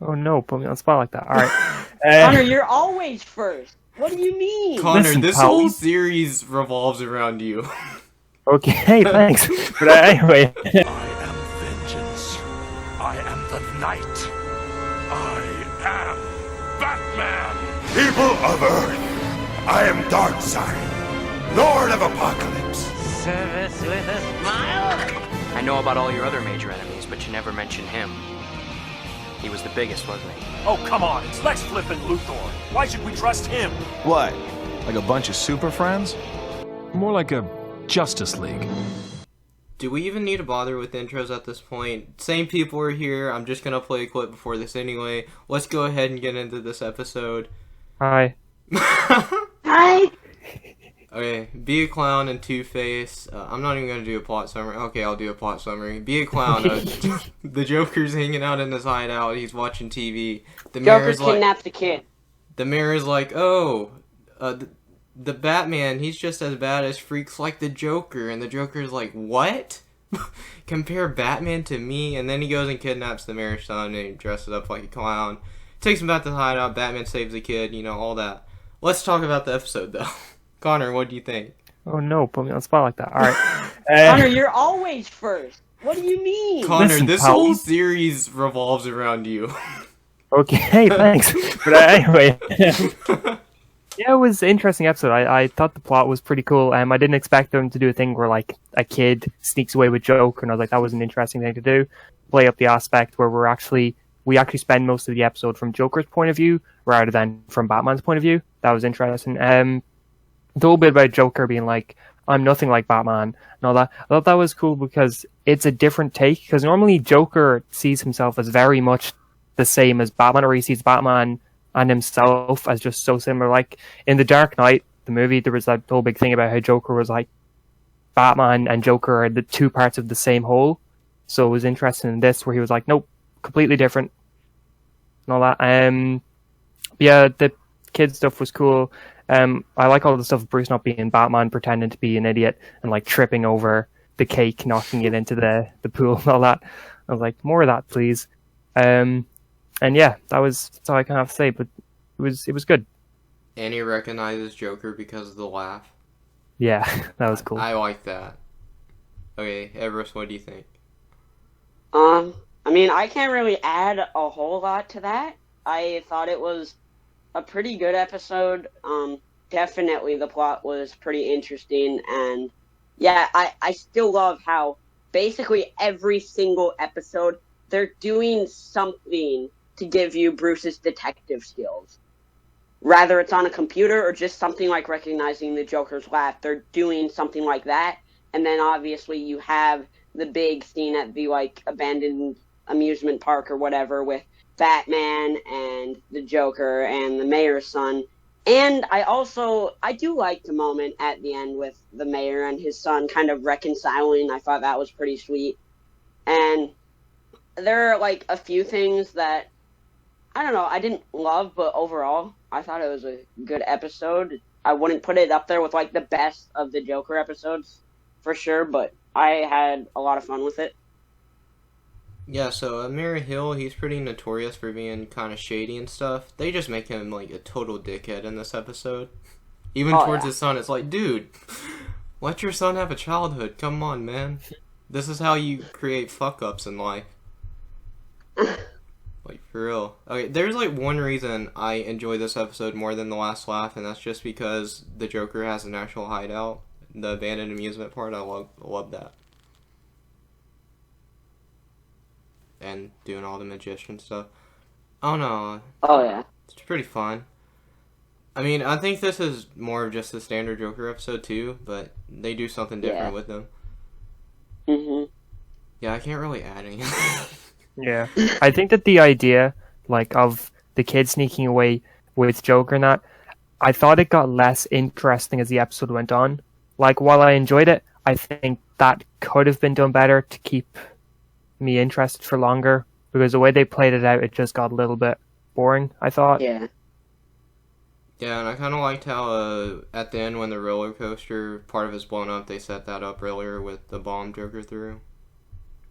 Oh no, put me on the spot like that. Alright. Connor, you're always first. What do you mean? Connor, Listen, this pal. whole series revolves around you. Okay, thanks. But anyway. I am vengeance. I am the night. I am Batman. People of Earth, I am Darkseid, Lord of Apocalypse. Service with a smile? I know about all your other major enemies, but you never mention him. He was the biggest, wasn't he? Oh, come on, it's Lex Flippin' Luthor. Why should we trust him? What? Like a bunch of super friends? More like a Justice League. Do we even need to bother with intros at this point? Same people are here. I'm just gonna play a clip before this anyway. Let's go ahead and get into this episode. Hi. Hi. Okay, be a clown and Two-Face. I'm not even gonna do a plot summary. Okay, I'll do a plot summary. Be a clown. The Joker's hanging out in his hideout. He's watching TV. The Joker mayor's like, kidnapped the kid. the mayor's like, oh, the Batman, he's just as bad as freaks like the Joker. And the Joker's like, what? Compare Batman to me? And then he goes and kidnaps the mayor's son and he dresses up like a clown. Takes him back to the hideout. Batman saves the kid, all that. Let's talk about the episode, though. Connor, what do you think? Oh no, put me on the spot like that. Alright. Connor, you're always first. What do you mean? Connor, Listen, this pal. whole series revolves around you. Okay, thanks. But anyway. Yeah, it was an interesting episode. I thought the plot was pretty cool. I didn't expect them to do a thing where, like, a kid sneaks away with Joker, and I was like, that was an interesting thing to do. Play up the aspect where we actually spend most of the episode from Joker's point of view, rather than from Batman's point of view. That was interesting. The whole bit about Joker being like, I'm nothing like Batman, and all that. I thought that was cool because it's a different take, because normally Joker sees himself as very much the same as Batman, or he sees Batman and himself as just so similar. Like in The Dark Knight, the movie, there was that whole big thing about how Joker was like, Batman and Joker are the two parts of the same whole. So it was interesting in this where he was like, nope, completely different and all that. Yeah, the kid stuff was cool. I like all the stuff of Bruce not being Batman, pretending to be an idiot and like tripping over the cake, knocking it into the pool and all that. I was like, more of that, please. And yeah, that's all I kind of have to say, but it was good. And he recognizes Joker because of the laugh. Yeah, that was cool. I like that. Okay, Everest, what do you think? I mean, I can't really add a whole lot to that. I thought it was a pretty good episode. Definitely the plot was pretty interesting, and yeah, I still love how basically every single episode they're doing something to give you Bruce's detective skills. Rather it's on a computer or just something like recognizing the Joker's laugh, they're doing something like that. And then obviously you have the big scene at the like abandoned amusement park or whatever with Batman and the Joker and the mayor's son. And I do like the moment at the end with the mayor and his son kind of reconciling. I thought that was pretty sweet. And there are like a few things that I don't know, I didn't love, but overall I thought it was a good episode. I wouldn't put it up there with like the best of the Joker episodes for sure, but I had a lot of fun with it. Yeah, so Amir Hill, he's pretty notorious for being kind of shady and stuff. They just make him like a total dickhead in this episode. Even towards his son, it's like, dude, let your son have a childhood. Come on, man. This is how you create fuck-ups in life. Like, for real. Okay, there's like one reason I enjoy this episode more than the last laugh, and that's just because the Joker has an actual hideout. The abandoned amusement part, I love that. And doing all the magician stuff. Oh no. Oh yeah. It's pretty fun. I mean, I think this is more of just a standard Joker episode too, but they do something different with them. Yeah, I can't really add anything. Yeah. I think that the idea, like, of the kid sneaking away with Joker and that, I thought it got less interesting as the episode went on. Like, while I enjoyed it, I think that could have been done better to keep me interested for longer, because the way they played it out, it just got a little bit boring, I thought. Yeah. Yeah, and I kind of liked how at the end when the roller coaster part of it's blown up, they set that up earlier with the bomb Joker threw.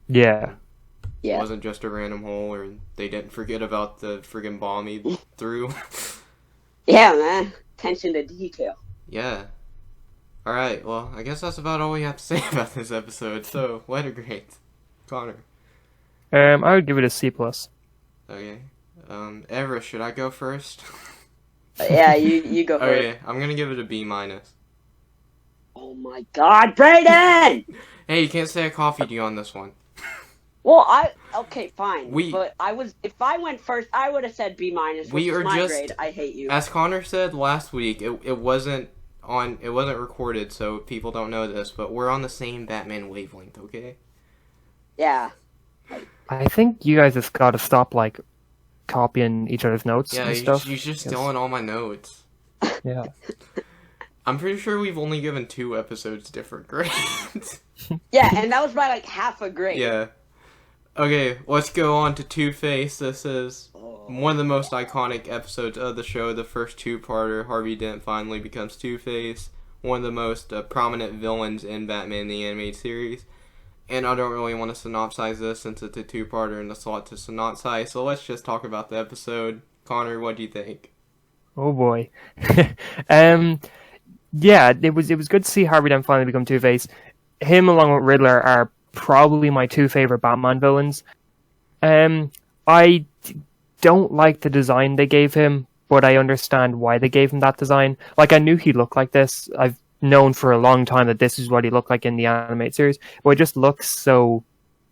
Yeah. It Yeah. wasn't just a random hole, or they didn't forget about the friggin' bomb he threw. Yeah, man. Attention to detail. Yeah. Alright, well, I guess that's about all we have to say about this episode. So, letter grades. Connor. I would give it a C+. Okay. Everest, should I go first? Yeah, you go first. Okay, I'm gonna give it a B-. Oh my God, Brayden! Hey, you can't say a coffee dew on this one. Well, okay, fine. We- But if I went first, I would have said B-, which We is are my just- grade. I hate you. As Connor said last week, it wasn't recorded, so people don't know this, but we're on the same Batman wavelength, okay? Yeah. I think you guys just gotta stop, like, copying each other's notes Yeah, and stuff. you're just stealing all my notes. Yeah. I'm pretty sure we've only given 2 episodes different grades. Yeah, and that was by like half a grade. Yeah. Okay, let's go on to Two-Face. This is one of the most iconic episodes of the show. The first two-parter, Harvey Dent finally becomes Two-Face. One of the most prominent villains in Batman the Animated Series. And I don't really want to synopsize this since it's a two-parter and it's a lot to synopsize. So let's just talk about the episode. Connor, what do you think? Oh boy. Yeah, it was good to see Harvey Dent finally become Two-Face. Him along with Riddler are probably my 2 favorite Batman villains. I don't like the design they gave him, but I understand why they gave him that design. Like, I knew he looked like this. I've known for a long time that this is what he looked like in the animated series, but it just looks so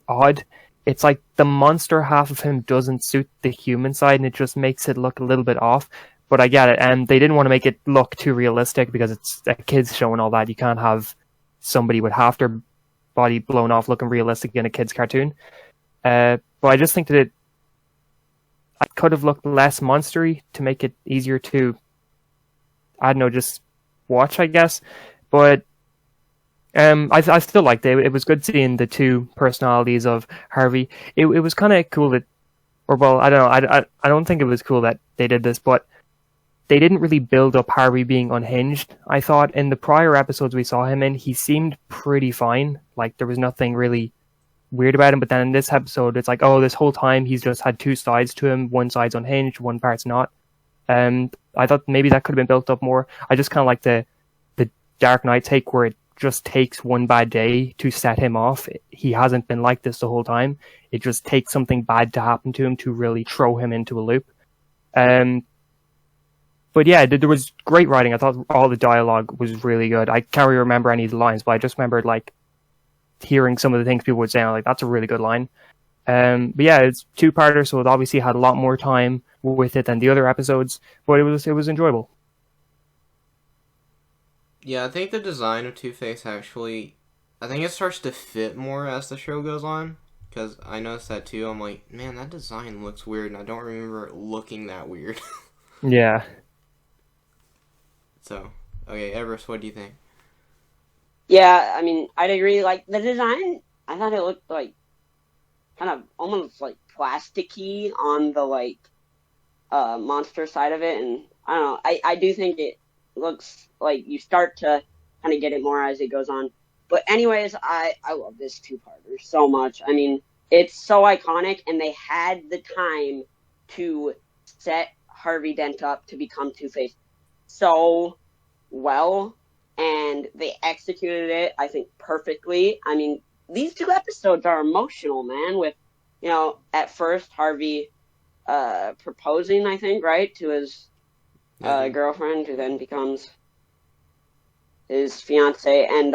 odd. It's like the monster half of him doesn't suit the human side, and it just makes it look a little bit off. But I get it, and they didn't want to make it look too realistic because it's a kid's show and all that. You can't have somebody with half their body blown off looking realistic in a kid's cartoon. But I just think that I could have looked less monstery to make it easier to, I don't know, just watch, I guess. But I still liked it. It was good seeing the 2 personalities of Harvey. It was kind of cool that, or well, I don't know. I don't think it was cool that they did this, but they didn't really build up Harvey being unhinged. I thought in the prior episodes we saw him in, he seemed pretty fine. Like, there was nothing really weird about him. But then in this episode, it's like, oh, this whole time he's just had 2 sides to him. One side's unhinged, one part's not. I thought maybe that could have been built up more. I just kind of like the Dark Knight take where it just takes one bad day to set him off. He hasn't been like this the whole time. It just takes something bad to happen to him to really throw him into a loop. But yeah, there was great writing. I thought all the dialogue was really good. I can't really remember any of the lines, but I just remembered like hearing some of the things people would say. I'm like, that's a really good line. But yeah, it's 2-parter, so it obviously had a lot more time with it than the other episodes. But it was enjoyable. Yeah, I think the design of Two-Face actually, I think it starts to fit more as the show goes on. Because I noticed that too. I'm like, man, that design looks weird, and I don't remember it looking that weird. Yeah. So, okay, Everest, what do you think? Yeah, I mean, I'd agree. Like, the design, I thought it looked like kind of almost like plasticky on the like monster side of it, and I don't know. I do think it looks like you start to kind of get it more as it goes on. But anyways, I love this 2-parter so much. I mean, it's so iconic, and they had the time to set Harvey Dent up to become Two-Face so well, and they executed it, I think, perfectly. I mean, these 2 episodes are emotional, man, with, you know, at first Harvey proposing, I think, right, to his girlfriend, who then becomes his fiance, and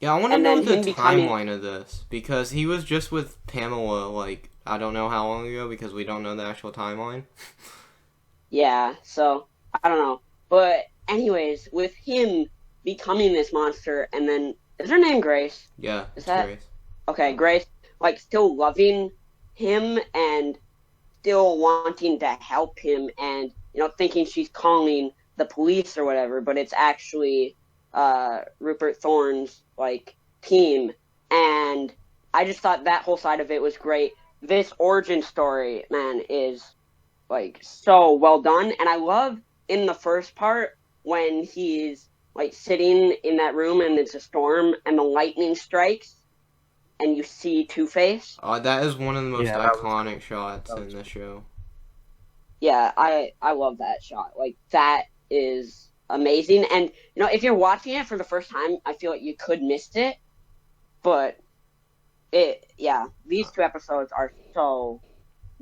yeah, I want to and know then the him becoming- timeline of this, because he was just with Pamela, like, I don't know how long ago, because we don't know the actual timeline. yeah, so, I don't know. But anyways, with him becoming this monster, and then, is her name Grace? Yeah, Is that- Grace. Okay, Grace, like, still loving him and still wanting to help him and, you know, thinking she's calling the police or whatever, but it's actually Rupert Thorne's, like, team. And I just thought that whole side of it was great. This origin story, man, is, like, so well done. And I love in the first part when he's, like, sitting in that room and it's a storm and the lightning strikes and you see Two-Face. That is one of the most Yeah, that iconic shots in the show. Yeah, I love that shot. Like, that is amazing. And, you know, if you're watching it for the first time, I feel like you could miss it. But, these 2 episodes are so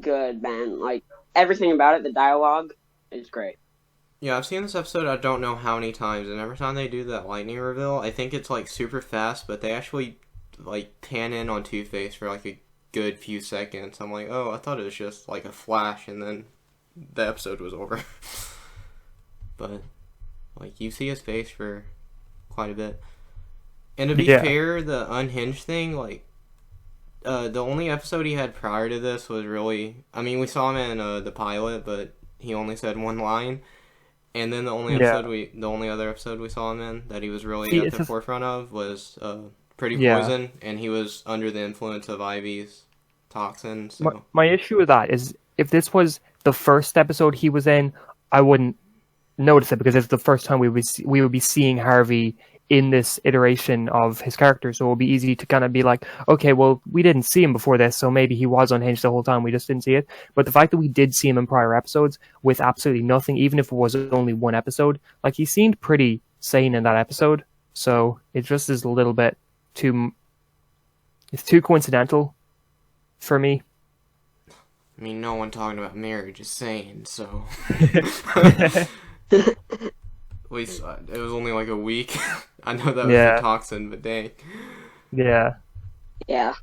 good, man. Like, everything about it, the dialogue is great. Yeah, I've seen this episode I don't know how many times, and every time they do that lightning reveal, I think it's, like, super fast, but they actually, like, pan in on Two-Face for, like, a good few seconds. I'm like, oh, I thought it was just, like, a flash, and then the episode was over. But, like, you see his face for quite a bit. And to be fair, the unhinged thing, like, the only episode he had prior to this was really... I mean, we saw him in the pilot, but he only said one line. And then the only other episode we saw him in that he was really at the forefront of was Pretty Poison, and he was under the influence of Ivy's toxin. So. My issue with that is if this was the first episode he was in, I wouldn't notice it because it's the first time we would be seeing Harvey in this iteration of his character, so it would be easy to kind of be like, okay, well, we didn't see him before this, so maybe he was unhinged the whole time, we just didn't see it. But the fact that we did see him in prior episodes with absolutely nothing, even if it was only one episode, like, he seemed pretty sane in that episode, so it just is a little bit too... It's too coincidental for me. I mean, no one talking about marriage is sane, so... At least it was only like a week. I know that was the toxin, but dang. Yeah. Yeah.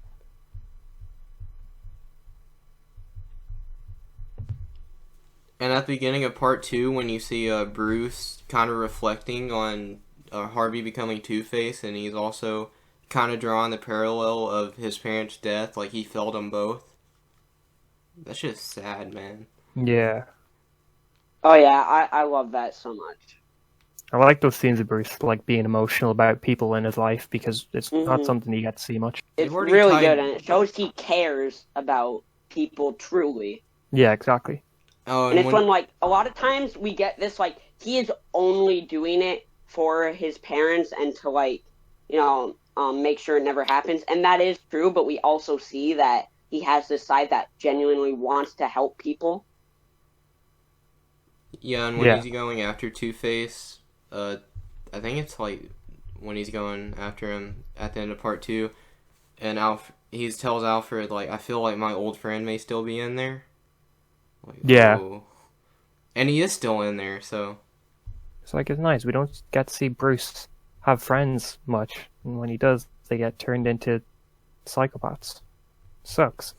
And at the beginning of part 2, when you see Bruce kind of reflecting on Harvey becoming Two-Face, and he's also kind of drawing the parallel of his parents' death, like he felt them both. That's just sad, man. Yeah. Oh yeah, I love that so much. I like those scenes of Bruce, like, being emotional about people in his life, because it's not something you get to see much. It's really good, and it shows he cares about people truly. Yeah, exactly. Oh, and it's when, like, a lot of times we get this, like, he is only doing it for his parents and to, like, you know, make sure it never happens. And that is true, but we also see that he has this side that genuinely wants to help people. Yeah, and when he's going after Two-Face, I think it's like when he's going after him at the end of part 2, and he tells Alfred, like, I feel like my old friend may still be in there. Like, yeah. Oh. And he is still in there, so. It's like, it's nice. We don't get to see Bruce have friends much, and when he does, they get turned into psychopaths. Sucks.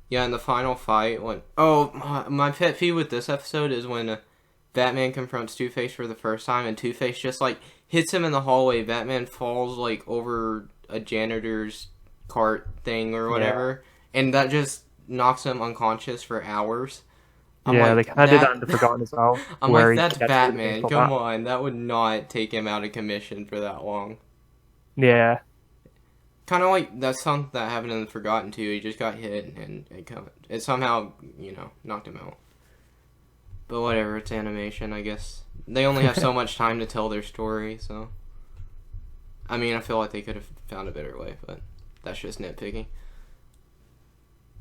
Yeah, in the final fight, when... Oh, my pet peeve with this episode is when Batman confronts Two-Face for the first time, and Two-Face just, like, hits him in the hallway. Batman falls, like, over a janitor's cart thing or whatever, and that just knocks him unconscious for hours. They kind of did that in The Forgotten as well. I'm like, that's Batman. Come on, that would not take him out of commission for that long. Yeah. Kind of like that's something that happened in The Forgotten too. He just got hit and it somehow, you know, knocked him out. But whatever, it's animation, I guess. They only have so much time to tell their story, so. I mean, I feel like they could have found a better way, but that's just nitpicking.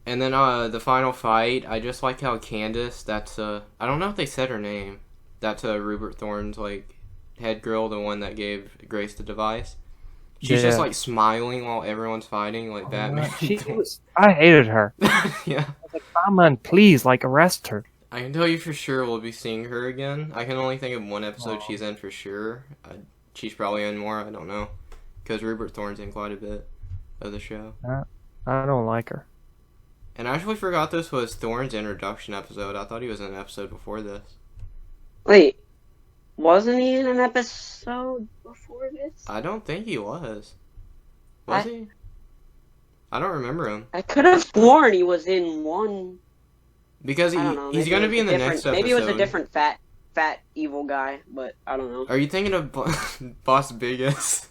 And then the final fight, I just like how Candace, that's I don't know if they said her name. That's Rupert Thorne's like head girl, the one that gave Grace the device. She's just like smiling while everyone's fighting, like Batman. I hated her. Yeah. I was like, Batman, please, like, arrest her. I can tell you for sure we'll be seeing her again. I can only think of one episode she's in for sure. She's probably in more, I don't know. Because Rupert Thorne's in quite a bit of the show. I don't like her. And I actually forgot this was Thorne's introduction episode. I thought he was in an episode before this. Wait, wasn't he in an episode before this? I don't think he was. Was he? I don't remember him. I could have sworn he was in one. Because he's going to be in the next episode. Maybe it was a different fat evil guy, but I don't know. Are you thinking of Boss Biggest?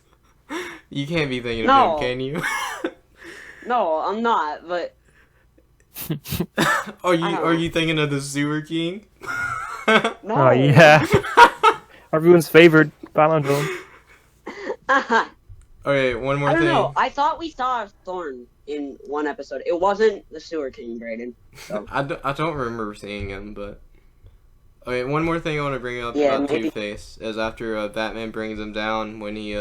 You can't be thinking of him, can you? No, I'm not, but... Are you thinking of the Sewer King? No. Oh, yeah. Everyone's favorite palindrome. Okay, one more I don't thing. know. I thought we saw Thorn in one episode. It wasn't the Sewer King, Brayden. So. I don't remember seeing him, but... Okay, one more thing I want to bring up Yeah, about maybe- Two-Face is after Batman brings him down when he,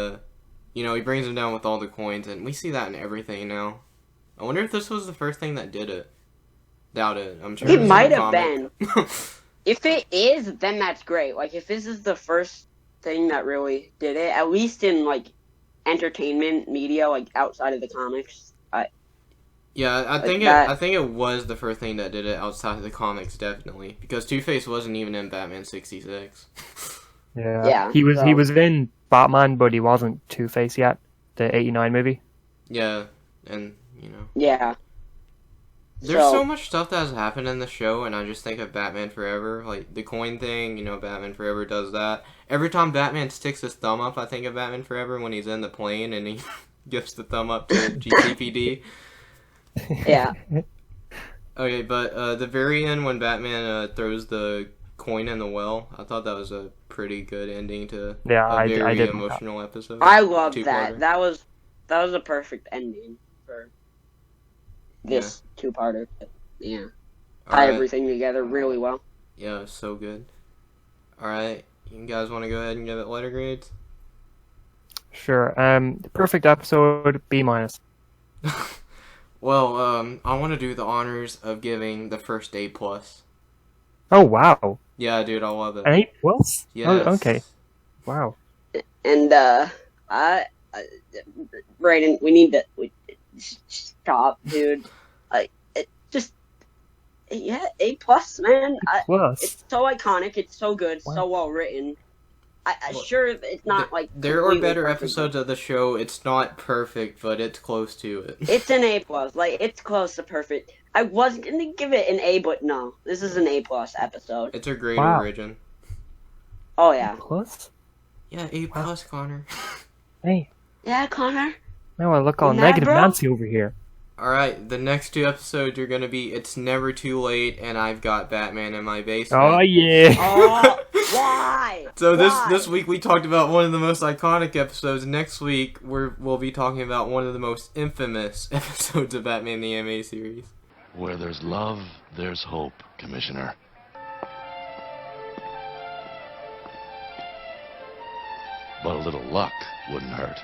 he brings him down with all the coins, and we see that in everything now. I wonder if this was the first thing that did it. Doubt it. I'm sure It was might in the have comic. If it is, then that's great. Like, if this is the first thing that really did it, at least in, like, entertainment media, like, outside of the comics, Yeah, I think it was the first thing that did it outside of the comics, definitely, because Two-Face wasn't even in Batman 66. Yeah, he was so- he was in Batman, but he wasn't Two-Face yet. The '89 movie. Yeah, and yeah. there's so much stuff that has happened in the show, and I just think of Batman Forever, like the coin thing. Batman Forever does that. Every time Batman sticks his thumb up, I think of Batman Forever when he's in the plane and he gives the thumb up to GCPD. Yeah. Okay, but the very end when Batman throws the coin in the well, I thought that was a pretty good ending to a very I did emotional episode. I love Two-parter. that. That was a perfect ending for this two-parter. Yeah. Tie Alright. everything together really well. Yeah, it's so good. Alright, you guys want to go ahead and give it letter grades? Sure. Perfect episode. B-. Well, I want to do the honors of giving the first A+. Oh wow. Yeah, dude, I love it. An A+. Yes. Oh, okay. Wow. And Brayden, we need to stop, dude. Like, A+, man. Plus. It's so iconic. It's so good. Wow. So well written. Sure, it's not like There are completely better perfect, episodes of the show. It's not perfect, but it's close to it. It's an A+. Like, it's close to perfect. I was gonna give it an A, but no. This is an A+ episode. It's a great Wow. origin. Oh, yeah. Plus. Yeah, A+, Connor. Hey. Yeah, Connor? Now I look all Mad, negative bro? Nancy over here. Alright, the next two episodes are gonna be It's Never Too Late and I've Got Batman in My Basement. Oh yeah. Oh, why? So Why? this week we talked about one of the most iconic episodes. Next week we'll be talking about one of the most infamous episodes of Batman the Animated Series. Where there's love, there's hope, Commissioner. But a little luck wouldn't hurt.